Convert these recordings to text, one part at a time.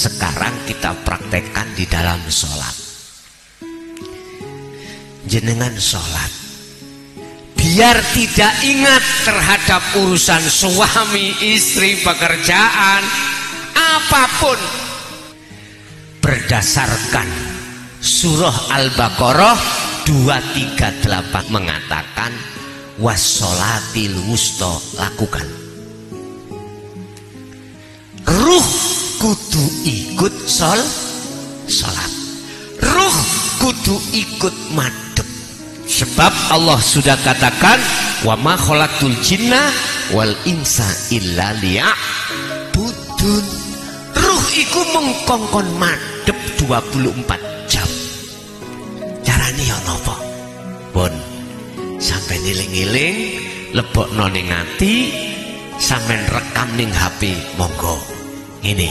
sekarang kita praktekkan di dalam sholat. Jenengan sholat, biar tidak ingat terhadap urusan suami, istri, pekerjaan, apapun, berdasarkan surah Al-Baqarah 238 mengatakan wassolatil wusta, lakukan. Ruh kudu ikut sholat, ruh kudu ikut madhep, sebab Allah sudah katakan wa ma khalaqtul jinna wal insa illa liya'budun. Ruh iku mengkongkon madhep 24 jam. Carane ya napa? Pun sampai ngiling-ngiling, lebokno ning ati, sampean rekam ning HP, monggo. Ini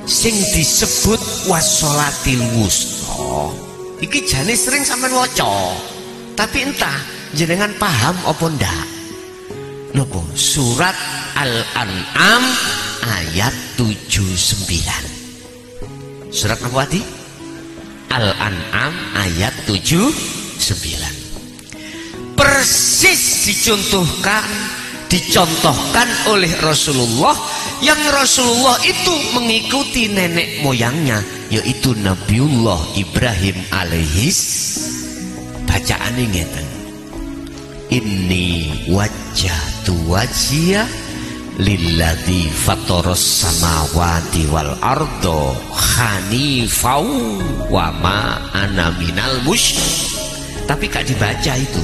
sing disebut wassolatil wusta iki jane sering sampean waca, tapi entah jenengan paham apa ndak. Nopo? Surat Al-An'am ayat 79. Surat apa tadi? Al-An'am ayat 79. Persis dicontohkan oleh Rasulullah, yang Rasulullah itu mengikuti nenek moyangnya, yaitu Nabiullah Ibrahim alaihis. Bacaane ngeten, inni wajjahtu wajhiya lilladzi fataras samawati wal ardo hanifau wa ma ana minal musyrikin. Tapi gak dibaca itu.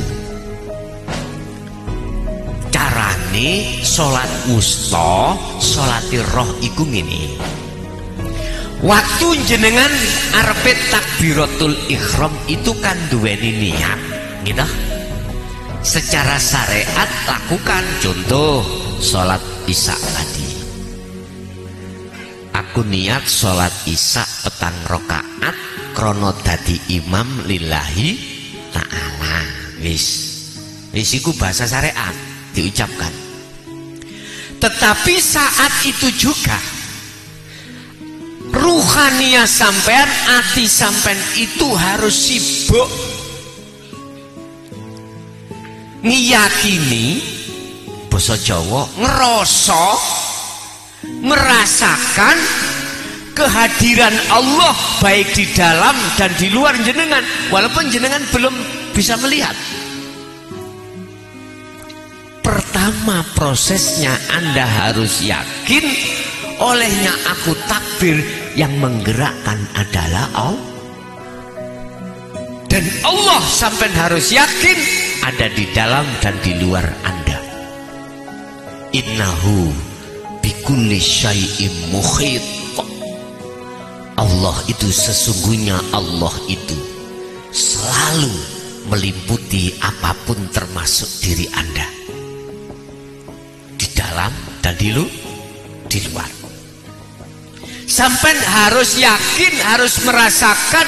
Carane sholat wusta, sholatir roh iku ngene. Waktu jenengan arepe takbiratul ihram itu kan duweni niat, gitu. Secara syariat lakukan. Contoh sholat isya tadi, aku niat sholat isya petang rakaat krono dadi imam lillahi ta'ala. Wis iku bahasa syariat diucapkan. Tetapi saat itu juga ruhaniyah sampean, ati sampean itu harus sibuk ngiyakini, basa Jawa ngerasa, merasakan kehadiran Allah baik di dalam dan di luar jenengan, walaupun jenengan belum bisa melihat. Pertama prosesnya Anda harus yakin, olehnya aku takbir, yang menggerakkan adalah Allah. Dan Allah sampai harus yakin ada di dalam dan di luar Anda. Innahu bikulli syai'im muhit. Allah itu sesungguhnya, Allah itu selalu meliputi apapun termasuk diri Anda, di dalam dan di luar. Sampai harus yakin, harus merasakan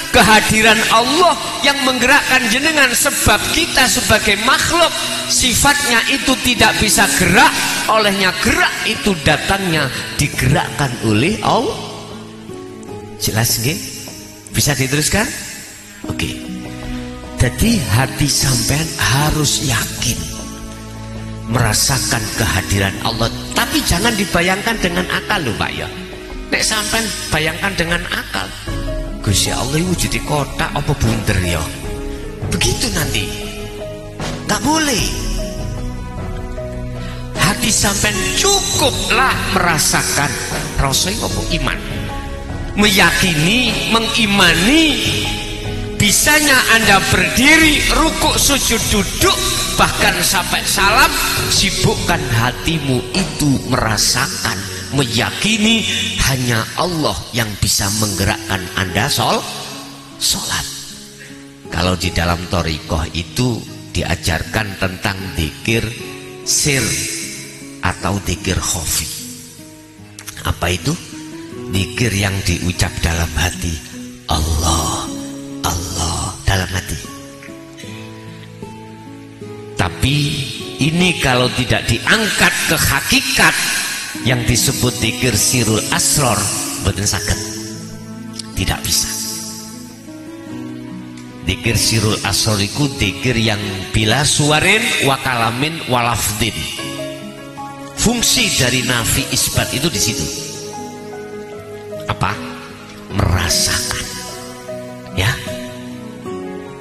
kehadiran Allah yang menggerakkan jenengan, sebab kita sebagai makhluk sifatnya itu tidak bisa gerak, olehnya gerak itu datangnya digerakkan oleh Allah. Jelas nggih? Bisa diteruskan? Oke. Jadi hati sampean harus yakin merasakan kehadiran Allah, tapi jangan dibayangkan dengan akal lho Pak ya. Nek sampean bayangkan dengan akal, Gusti Allah wujud di kotak apa bunder ya, begitu nanti gak boleh. Hati sampean cukuplah merasakan rasanya apa iman, meyakini, mengimani bisanya Anda berdiri, rukuk, sujud, duduk, bahkan sampai salam. Sibukkan hatimu itu merasakan, meyakini hanya Allah yang bisa menggerakkan Anda sholat. Kalau di dalam thariqah itu diajarkan tentang dzikir sir atau dzikir khafi. Apa itu? Dzikir yang diucap dalam hati, Allah, Allah dalam hati. Tapi ini kalau tidak diangkat ke hakikat, yang disebut dzikir sirul asror boten saged, tidak bisa. Dzikir sirul asror iku dzikir yang bila suarin wa kalamin wa lafdin. Fungsi dari nafi isbat itu di situ. Apa? Merasakan. Ya.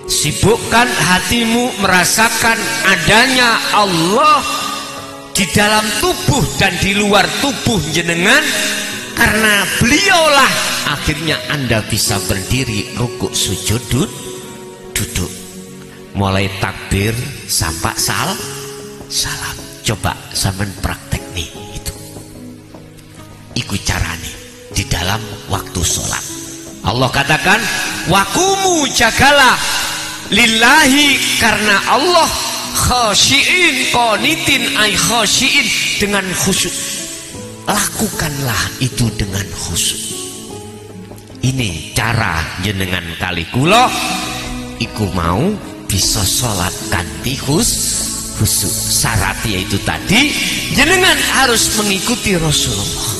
Sibukkan hatimu merasakan adanya Allah di dalam tubuh dan di luar tubuh jenengan, karena beliaulah akhirnya Anda bisa berdiri, rukuk, sujud, duduk, mulai takbir sampai salam. Coba sampean praktek nih itu. Iku carane di dalam waktu sholat. Allah katakan waqumu, jagalah lillahi, karena Allah, khasyiin qanitin ay khasyiin, dengan khusyuk. Lakukanlah itu dengan khusyuk. Ini cara jenengan kali kula iku mau bisa sholat kanthi khusyuk. Syaratnya itu tadi jenengan harus mengikuti Rasulullah.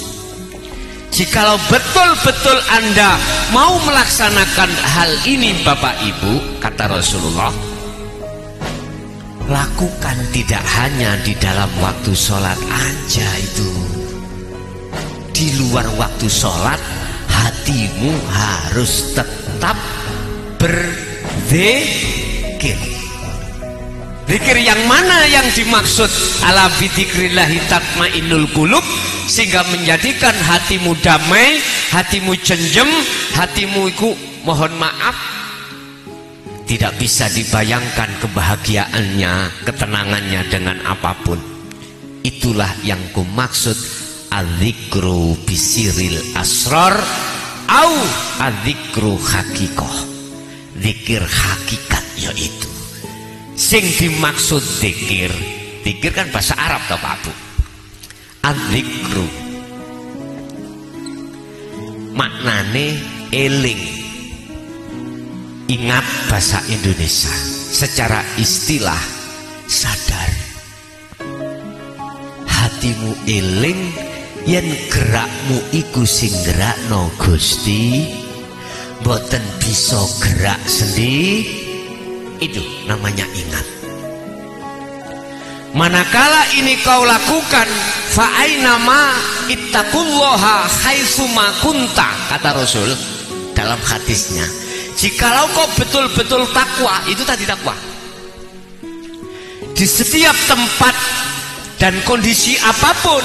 Jikalau betul-betul Anda mau melaksanakan hal ini Bapak Ibu, kata Rasulullah, lakukan tidak hanya di dalam waktu sholat aja itu. Di luar waktu sholat, hatimu harus tetap berzikir. Zikir yang mana yang dimaksud? Ala bidzikrillahi tatmainnul qulub, sehingga menjadikan hatimu damai, hatimu cenjem, hatimu iku mohon maaf tidak bisa dibayangkan kebahagiaannya, ketenangannya dengan apapun. Itulah yang kumaksud adzikru bisiril asrar au adzikru hakikoh. Zikir hakikat yaitu sing dimaksud zikir. Zikir kan bahasa Arab toh Pak Bu. Adzikru maknane eling, ingat bahasa Indonesia. Secara istilah sadar, hatimu eling yen gerakmu iku sing gerakno Gusti, boten bisa gerak sendiri. Itu namanya ingat. Manakala ini kau lakukan, fa'ainama ittaqullaha haitsuma kunta, kata Rasul dalam hadisnya. Jikalau kau betul-betul takwa, itu tadi takwa, di setiap tempat dan kondisi apapun,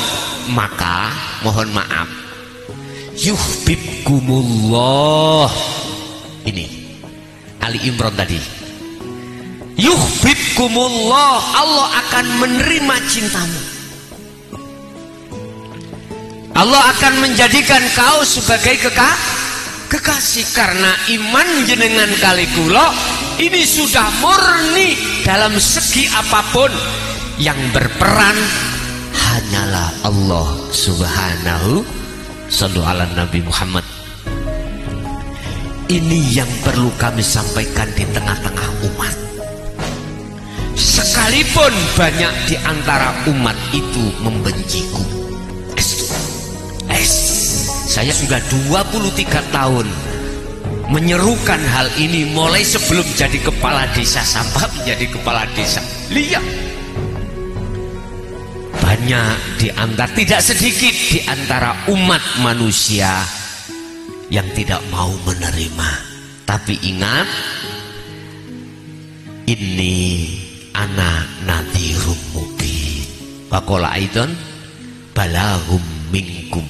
maka mohon maaf, yuhibbukumullah. Ini Ali Imran tadi. Yuhibbukumullah, Allah akan menerima cintamu. Allah akan menjadikan kau sebagai kekasih, karena iman jenengan kali kula ini sudah murni dalam segi apapun. Yang berperan hanyalah Allah Subhanahu. Shallu ala Nabi Muhammad. Ini yang perlu kami sampaikan di tengah-tengah umat. Sekalipun banyak di antara umat itu membenciku, saya sudah 23 tahun menyerukan hal ini, mulai sebelum jadi kepala desa sampai menjadi kepala desa. Lihat, banyak di antara, tidak sedikit di antara umat manusia yang tidak mau menerima. Tapi ingat, ini ana nadhirum mubin. Waqala aidan balahum minkum.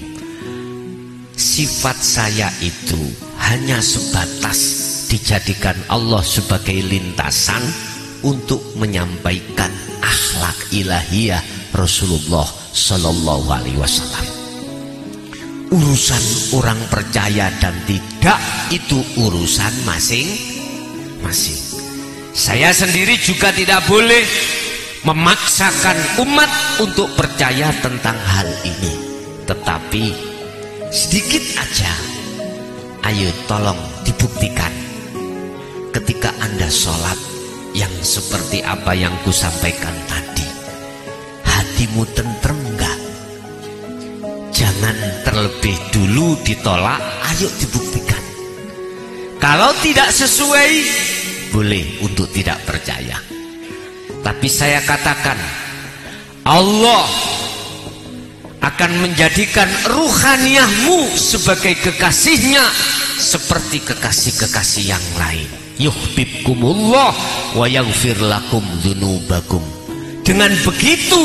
Sifat saya itu hanya sebatas dijadikan Allah sebagai lintasan untuk menyampaikan akhlak ilahiyah Rasulullah Sallallahu Alaihi Wasallam. Urusan orang percaya dan tidak itu urusan masing-masing. Saya sendiri juga tidak boleh memaksakan umat untuk percaya tentang hal ini. Tetapi sedikit aja, ayo tolong dibuktikan. Ketika Anda sholat yang seperti apa yang kusampaikan tadi, hatimu tentrem enggak? jangan terlebih dulu ditolak, ayo dibuktikan. Kalau tidak sesuai, boleh untuk tidak percaya. Tapi saya katakan, Allah akan menjadikan ruhaniyahmu sebagai kekasihnya seperti kekasih-kekasih yang lain. Yuhibbukumullah wa yaghfir lakum dzunubakum. Dengan begitu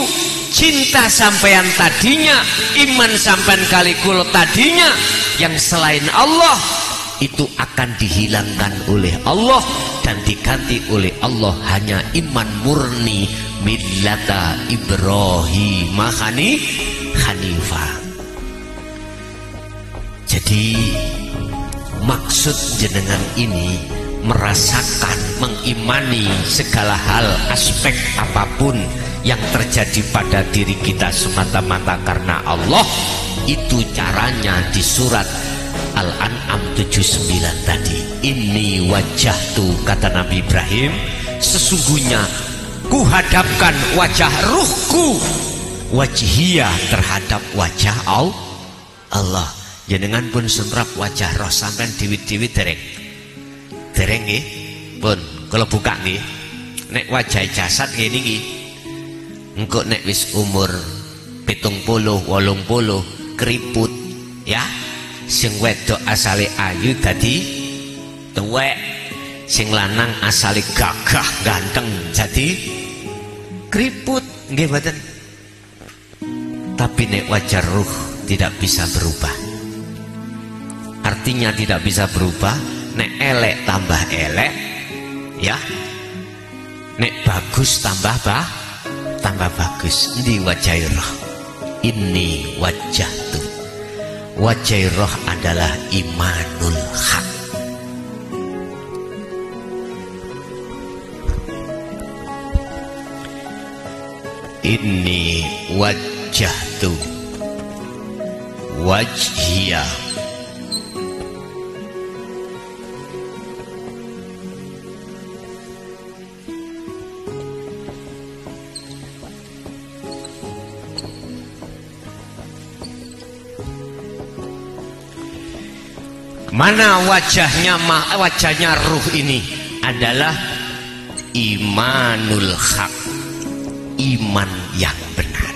cinta sampean tadinya, iman sampean kalikul tadinya yang selain Allah itu akan dihilangkan oleh Allah dan diganti oleh Allah hanya iman murni millata Ibrahim Hanifah. Jadi maksud jenengan ini merasakan, mengimani segala hal, aspek apapun yang terjadi pada diri kita semata-mata karena Allah. Itu caranya di surat Al-An'am 79 tadi. Ini wajahtu, kata Nabi Ibrahim, sesungguhnya kuhadapkan wajah ruhku, wajhiyah, terhadap wajah Allah. Jenengan pun semprap wajah roh sampean diwit-diwit dereng nggih pun kalau buka nggih nek wajah jasad ngene iki engko nek wis umur 70 80 keriput ya, sing wedok asale ayu dadi tuwek, sing lanang asale gagah ganteng jadi keriput nggih mboten. Tapi nek wajah ruh tidak bisa berubah. Artinya tidak bisa berubah. Nek elek tambah elek ya, nek bagus tambah bagus. Di wajah roh ini wajah tuh, wajah roh adalah imanul haq. Ini wajah tuh, wajhiyah. Mana wajahnya ruh ini adalah imanul haq, iman yang benar.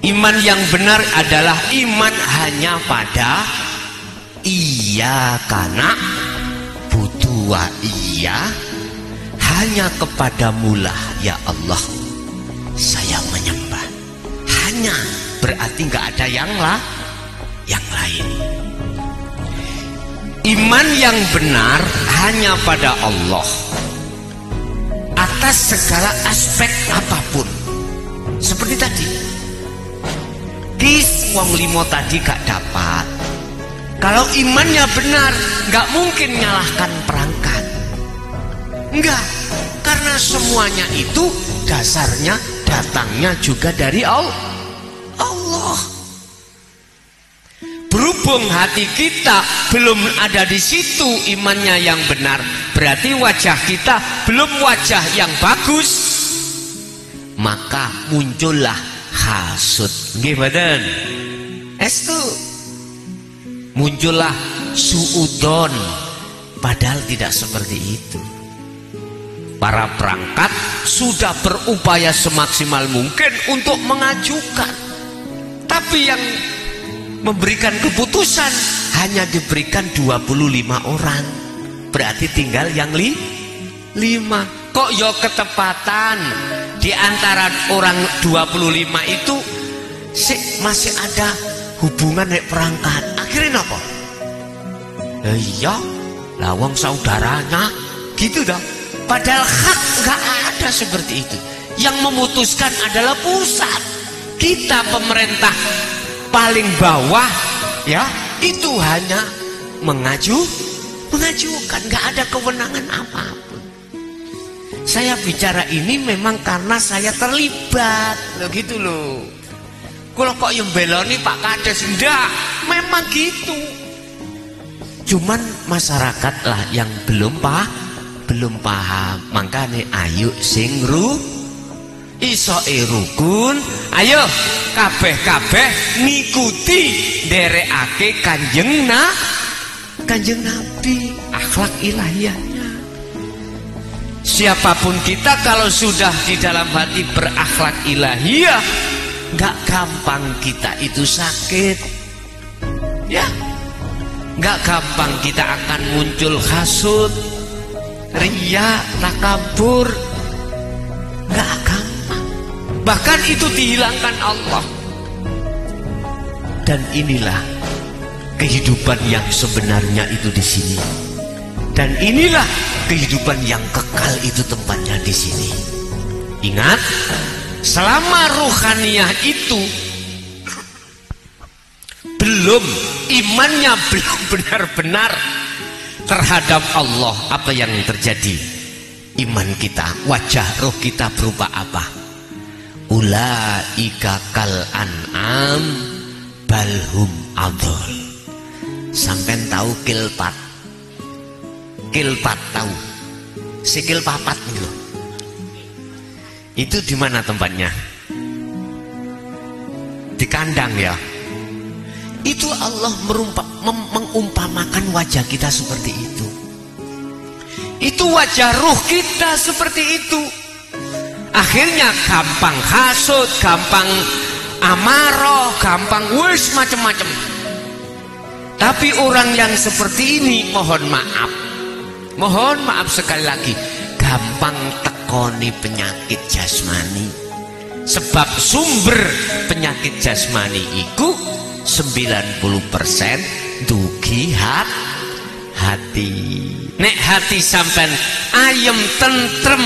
Iman yang benar adalah iman hanya pada iya karena butuh wa iya, hanya kepadamulah ya Allah saya menyembah. Hanya berarti nggak ada yang lain. Iman yang benar hanya pada Allah atas segala aspek apapun. Seperti tadi, kis wong limo tadi gak dapat. Kalau imannya benar, gak mungkin nyalahkan perangkat. Enggak, karena semuanya itu dasarnya datangnya juga dari Allah. Berhubung hati kita belum ada di situ imannya yang benar, berarti wajah kita belum wajah yang bagus, maka muncullah hasud. Nggih mboten? Estu muncullah suudon, padahal tidak seperti itu. Para perangkat sudah berupaya semaksimal mungkin untuk mengajukan, tapi yang memberikan keputusan hanya diberikan 25 orang. Berarti tinggal yang 5. Kok ya ketepatan di antara orang 25 itu masih ada hubungan nek perangkat. Akhirnya apa? Iya, lawang saudaranya gitu dah. Padahal hak nggak ada seperti itu. Yang memutuskan adalah pusat. Kita pemerintah paling bawah ya, itu hanya mengajukan, nggak ada kewenangan apapun. Saya bicara ini memang karena saya terlibat loh, gitu loh. Kalau kok yang beloni Pak Kades, enggak, memang gitu. Cuman masyarakat lah yang belum paham. Makanya ayo isoke rukun. Ayo kabeh-kabeh ngikuti nderekake Kanjeng Nabi, akhlak ilahiyahnya. Siapapun kita kalau sudah di dalam hati berakhlak ilahiyah, nggak gampang kita itu sakit, ya. Nggak gampang kita akan muncul hasud, riya, takabur. Nggak gampang. Bahkan itu dihilangkan Allah. Dan inilah kehidupan yang sebenarnya itu di sini. Dan inilah kehidupan yang kekal itu tempatnya di sini. Ingat, selama ruhaniyah itu imannya belum benar-benar terhadap Allah, apa yang terjadi? Iman kita, wajah roh kita berupa apa? Ulaika kal an'am balhum adol. Sampai tahu kilpat tahu, sikil papat gitu. Itu di mana tempatnya? Di kandang ya. Itu Allah mengumpamakan wajah kita seperti itu. Itu wajah ruh kita seperti itu. Akhirnya gampang hasud, gampang amarah, gampang wis macam-macam. Tapi orang yang seperti ini, mohon maaf sekali lagi, gampang tekoni penyakit jasmani. Sebab sumber penyakit jasmani itu 90% dugi hati. Nek hati sampean ayem tentrem,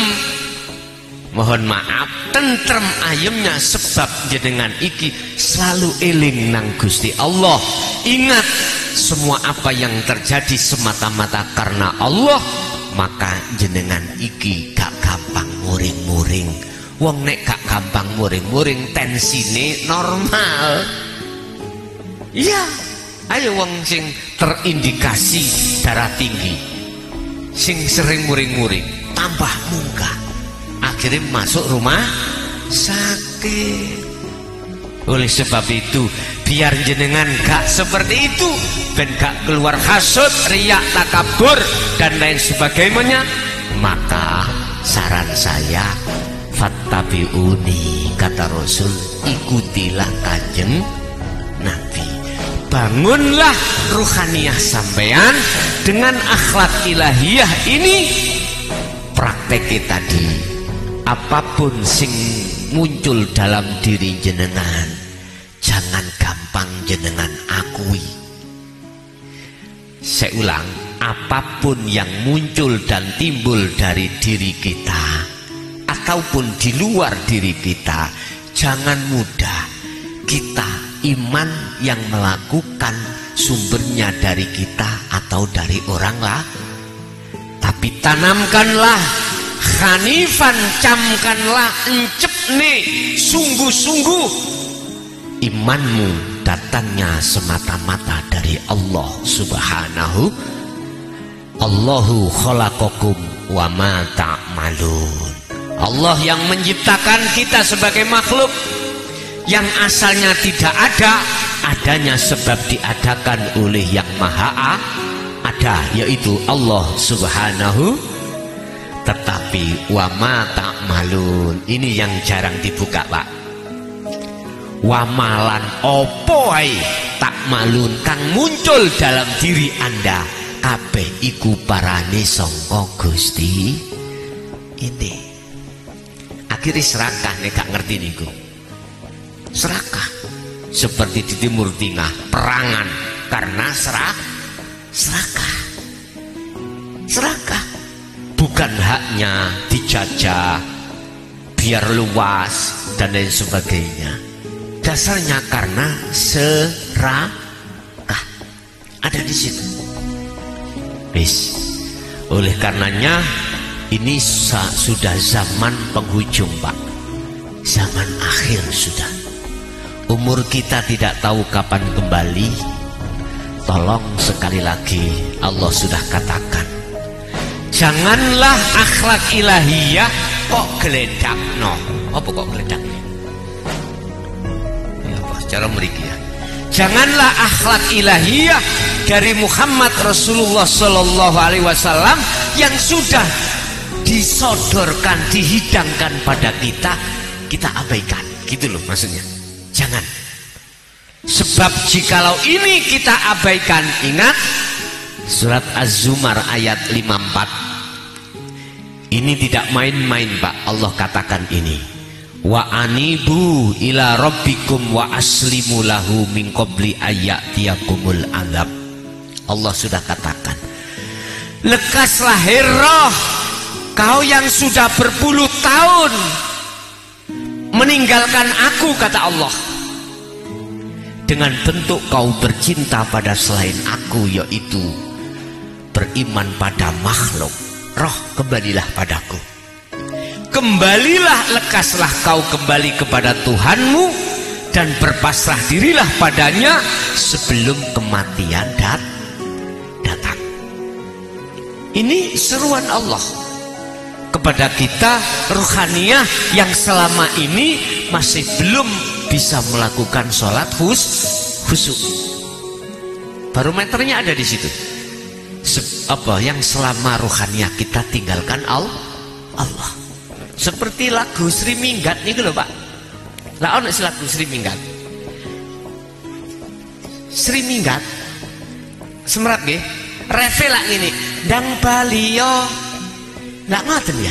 mohon maaf, tentrem ayemnya sebab jenengan iki selalu eling nang Gusti Allah. Ingat, semua apa yang terjadi semata-mata karena Allah, maka jenengan iki gak gampang muring-muring. Wong nek gak gampang muring-muring, tensine normal. Iya, ayo wong sing terindikasi darah tinggi, sing sering muring-muring, tambah munggah, akhirnya masuk rumah sakit. Oleh sebab itu, biar jenengan gak seperti itu, ben gak keluar hasud, riak, takabur dan lain sebagainya, maka saran saya, fattabi'uni, kata Rasul, ikutilah Kanjeng Nabi. Bangunlah ruhaniyah sampean dengan akhlak ilahiyah ini. Praktek tadi, apapun sing muncul dalam diri jenengan, jangan gampang jenengan akui. Saya ulang, apapun yang muncul dan timbul dari diri kita ataupun di luar diri kita, jangan mudah kita iman yang melakukan sumbernya dari kita atau dari orang lah. Tapi tanamkanlah, khanifan, camkanlah, encepne, sungguh-sungguh imanmu datangnya semata-mata dari Allah Subhanahu. Allahu khalaqakum wa ma ta'malun. Allah yang menciptakan kita sebagai makhluk yang asalnya tidak ada, adanya sebab diadakan oleh yang maha ada, yaitu Allah Subhanahu. Tetapi wa ma ta'malun ini yang jarang dibuka, Pak. Wamalan opo ae ta'malun kang muncul dalam diri Anda, kabeh iku parane sangka Gusti ini. Akhirnya serakah nek gak ngerti niku. Serakah seperti di Timur Tengah, perangan karena serakah bukan haknya dijajah biar luas dan lain sebagainya. Dasarnya karena serakah ada di situ. Bis. Oleh karenanya ini sudah zaman penghujung, Pak. Zaman akhir sudah. Umur kita tidak tahu kapan kembali. Tolong sekali lagi, Allah sudah katakan, janganlah akhlak ilahiyah kok gledakno. Apa kok gledak? Ya apa cara mriki ya. Janganlah akhlak ilahiyah dari Muhammad Rasulullah sallallahu alaihi wasallam yang sudah disodorkan, dihidangkan pada kita abaikan. Gitu loh maksudnya. Jangan. Sebab jikalau ini kita abaikan, ingat surat Az-Zumar ayat 54. Ini tidak main-main, Pak. Allah katakan ini. Wa anibu ila rabbikum wa aslimu lahu min qabli ayyatiyakumul azab. Allah sudah katakan, lekaslah heroh kau yang sudah berpuluh tahun meninggalkan aku, kata Allah, dengan bentuk kau bercinta pada selain aku, yaitu beriman pada makhluk. Roh, kembalilah padaku. Kembalilah, lekaslah kau kembali kepada Tuhanmu dan berpasrah dirilah padanya sebelum kematian datang. Ini seruan Allah kepada kita ruhaniyah yang selama ini masih belum bisa melakukan sholat khusyuk. Barometernya ada di situ. Apa yang selama ruhaniyah kita tinggalkan Allah. Seperti lagu Sri Minggat nih lho Pak. Lah ono lagu Sri Minggat. Sri Minggat semrat nggih. Refe lak ngene, ndang baliyo. Lah ngoten ya.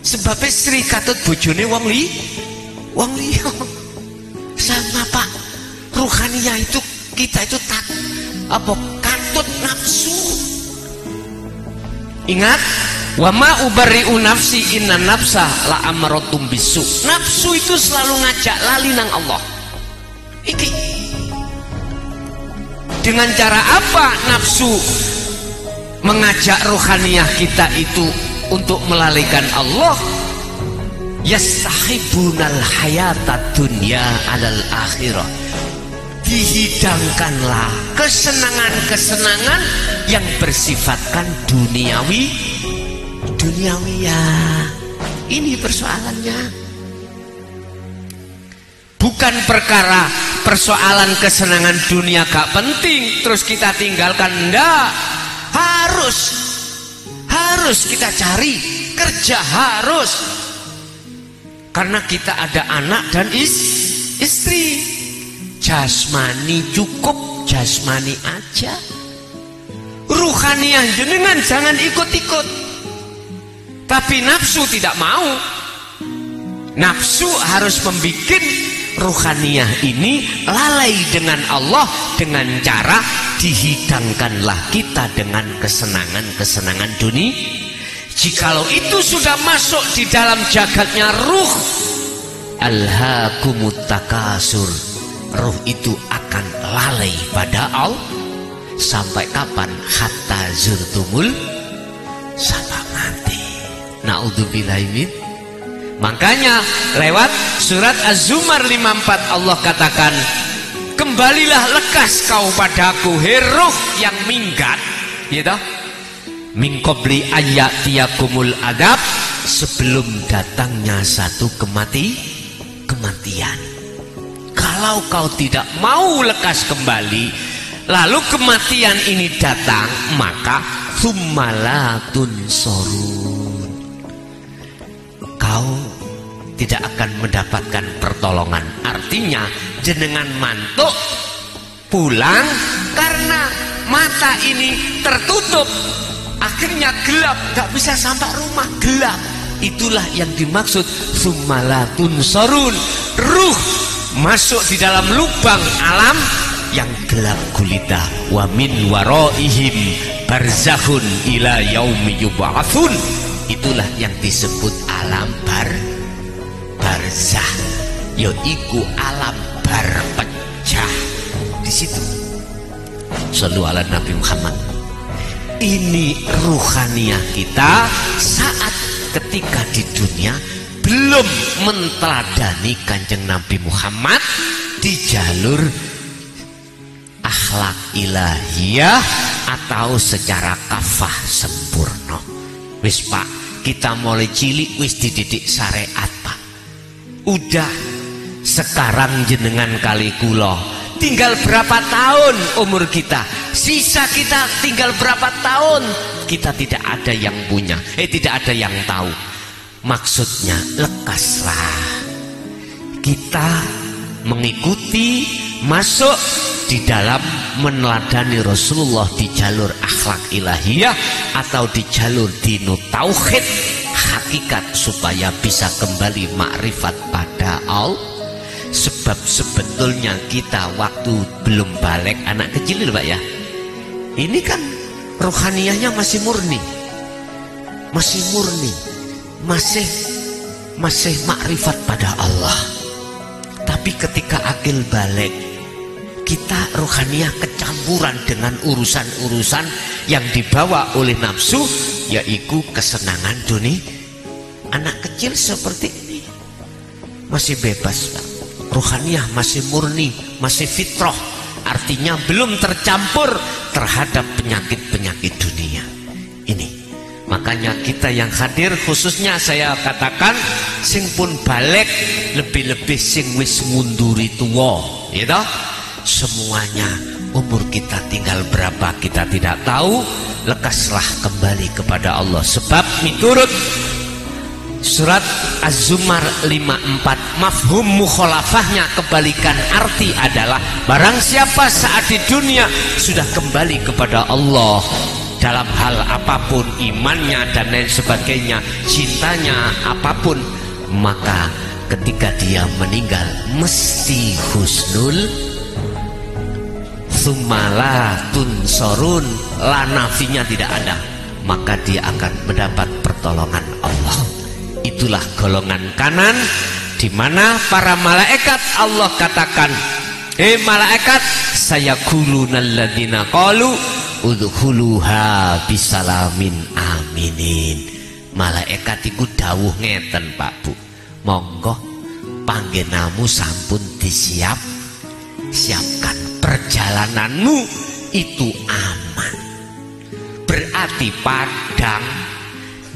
Sebab Sri katut bojone wong liya. Sama Pak. Ruhaniyah itu kita itu katut nafsu. Ingat, wa ma ubarri'u nafsi inna nafsa la amaratum bisu. Nafsu itu selalu ngajak lali nang Allah. Iki dengan cara apa nafsu mengajak ruhaniyah kita itu untuk melalaikan Allah? Yastahibunal hayata dunya alal akhirah. Dihidangkanlah kesenangan-kesenangan yang bersifatkan duniawi ya. Ini persoalannya. Bukan perkara persoalan kesenangan dunia gak penting terus kita tinggalkan, enggak. Harus kita cari kerja, harus, karena kita ada anak dan istri. Jasmani cukup, jasmani aja. Ruhaniyah jenengan jangan ikut-ikut. Tapi nafsu tidak mau. Nafsu harus membuat ruhaniyah ini lalai dengan Allah dengan cara dihidangkanlah kita dengan kesenangan-kesenangan dunia. Jikalau itu sudah masuk di dalam jagatnya ruh, alhaakumut takasur, ruh itu akan lalai pada Allah. Sampai kapan? Hatta zurtumul sampai mati. Na'udzubillahi min. Makanya lewat surat Az-Zumar 54 Allah katakan, kembalilah lekas kau padaku, heruh yang minggat, gitu. Min qabli ayyatiyakumul adab, sebelum datangnya satu kematian. Kalau kau tidak mau lekas kembali, lalu kematian ini datang, maka tsummalatun sorun, kau tidak akan mendapatkan pertolongan. Artinya jenengan mantuk pulang karena mata ini tertutup, akhirnya gelap, gak bisa sampai rumah, gelap. Itulah yang dimaksud tsummalatun sorun, ruh masuk di dalam lubang alam yang gelap gulita. Wa min waraihim barzakhun ila yaumi yub'atsun. Itulah yang disebut alam barzah, yaitu alam barpecah. Di situ shallu ala Nabi Muhammad. Ini ruhaniyah kita saat ketika di dunia belum menteladani Kanjeng Nabi Muhammad di jalur akhlak ilahiyah atau secara kafah sempurna. Wis Pak, kita mulai cilik wis dididik syariat, Pak. Udah sekarang jenengan kali kula tinggal berapa tahun umur kita, sisa kita tinggal berapa tahun, kita tidak ada yang punya, tidak ada yang tahu. Maksudnya lekaslah kita mengikuti, masuk di dalam meneladani Rasulullah di jalur akhlak ilahiyah atau di jalur dinu tauhid hakikat, supaya bisa kembali makrifat pada Allah. Sebab sebetulnya kita waktu belum balik, anak kecil Pak ya, ini kan rohaniyahnya masih murni, masih makrifat pada Allah. Tapi ketika akil balik, kita rohaniyah kecampuran dengan urusan-urusan yang dibawa oleh nafsu, yaitu kesenangan dunia. Anak kecil seperti ini masih bebas, Pak. Rohaniyah masih murni, masih fitrah, artinya belum tercampur terhadap penyakit-penyakit dunia ini. Makanya kita yang hadir, khususnya saya katakan sing pun balik, lebih-lebih sing wis munduri tuwa, gitu. Semuanya umur kita tinggal berapa kita tidak tahu. Lekaslah kembali kepada Allah. Sebab miturut surat Az-Zumar 54, mafhum mukhalafahnya, kebalikan arti adalah barang siapa saat di dunia sudah kembali kepada Allah dalam hal apapun, imannya dan lain sebagainya, cintanya apapun, maka ketika dia meninggal mesti husnul sumala tunsorun, lanafinya tidak ada, maka dia akan mendapat pertolongan Allah. Itulah golongan kanan, di mana para malaikat Allah katakan, malaikat, sayaquluna alladzina qalu udkhuluha bisalamin aminin. Malaikat iku dawuh ngeten, Pak Bu, monggo panggenamu sampun siapkan, perjalananmu itu aman. Berarti padang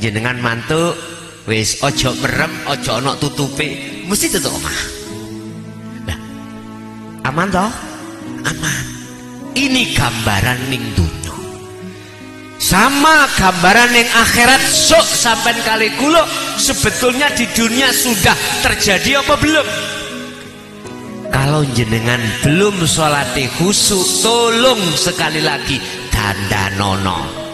jenengan mantuk wis ojo merem, ojo ana tutupe, mesti tutup omah. Nah, aman toh? Aman. Ini gambaran ning dunya. Sama gambaran ning akhirat. Sok sampean kali kula, sebetulnya di dunia sudah terjadi apa belum? Kalau jenengan belum sholati khusyuk, tolong sekali lagi dandanono.